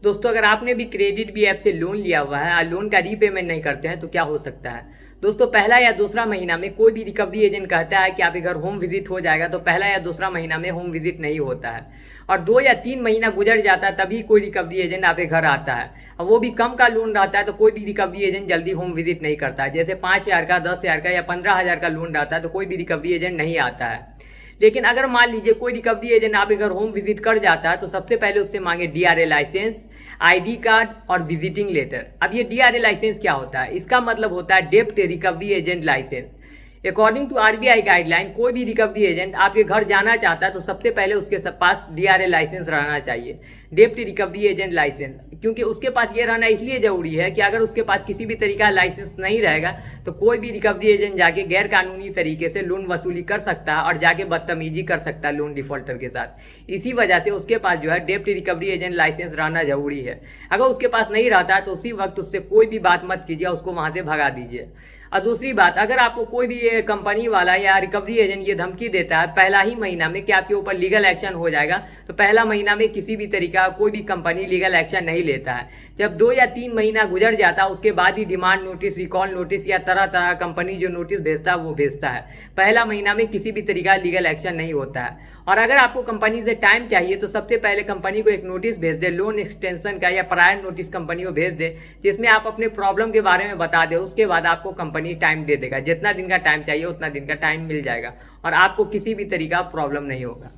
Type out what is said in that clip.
दोस्तों अगर आपने भी क्रेडिट भी ऐप से लोन लिया हुआ है और लोन का रीपेमेंट नहीं करते हैं तो क्या हो सकता है। दोस्तों पहला या दूसरा महीना में कोई भी रिकवरी एजेंट कहता है कि आपके घर होम विजिट हो जाएगा, तो पहला या दूसरा महीना में होम विजिट नहीं होता है और 2 या 3 महीना गुजर जाता है तभी कोई रिकवरी एजेंट आपके घर आता है। और वो भी कम का लोन रहता है तो कोई भी रिकवरी एजेंट जल्दी होम विजिट नहीं करता है। जैसे 5,000 का, 10,000 का या 15,000 का लोन रहता है तो कोई भी रिकवरी एजेंट नहीं आता है। लेकिन अगर मान लीजिए कोई रिकवरी एजेंट आपके घर होम विजिट कर जाता है तो सबसे पहले उससे मांगे डीआरए लाइसेंस, आईडी कार्ड और विजिटिंग लेटर। अब ये डीआरए लाइसेंस क्या होता है? इसका मतलब होता है डेप्ट recovery agent licence. According to RBI guideline कोई भी रिकवरी एजेंट आपके घर जाना चाहता है तो सबसे पहले उसके पास डीआरए लाइसेंस रहना चाहिए, डेप्ट रिकवरी एजेंट लाइसेंस। क्योंकि उसके पास ये रहना इसलिए जरूरी है कि अगर उसके पास किसी भी तरीका लाइसेंस नहीं रहेगा तो कोई भी रिकवरी एजेंट जाके गैर कानूनी तरीके से लोन वसूली कर सकता है और जाके बदतमीजी कर सकता है लोन डिफॉल्टर के साथ। इसी वजह से उसके पास जो है डेप्ट रिकवरी एजेंट लाइसेंस रहना जरूरी है। अगर उसके पास नहीं रहता है तो उसी वक्त उससे कोई भी बात मत कीजिए, उसको वहां से भगा दीजिए। और दूसरी बात, अगर आपको कोई भी ये कंपनी वाला या रिकवरी एजेंट ये धमकी देता है पहला ही महीना में कि आपके ऊपर लीगल एक्शन हो जाएगा, तो पहला महीना में किसी भी तरीका कोई भी कंपनी लीगल एक्शन नहीं लेता है। जब 2 या 3 महीना गुजर जाता है उसके बाद ही डिमांड नोटिस, रिकॉल नोटिस या तरह तरह कंपनी जो नोटिस भेजता है वो भेजता है। पहला महीना में किसी भी तरीका लीगल एक्शन नहीं होता है। और अगर आपको कंपनी से टाइम चाहिए तो सबसे पहले कंपनी को एक नोटिस भेज दे, लोन एक्सटेंशन का या प्रायर नोटिस कंपनी को भेज दे, जिसमें आप अपने प्रॉब्लम के बारे में बता दे। उसके बाद आपको कंपनी टाइम दे देगा, जितना दिन का टाइम चाहिए उतना दिन का टाइम मिल जाएगा और आपको किसी भी तरीका प्रॉब्लम नहीं होगा।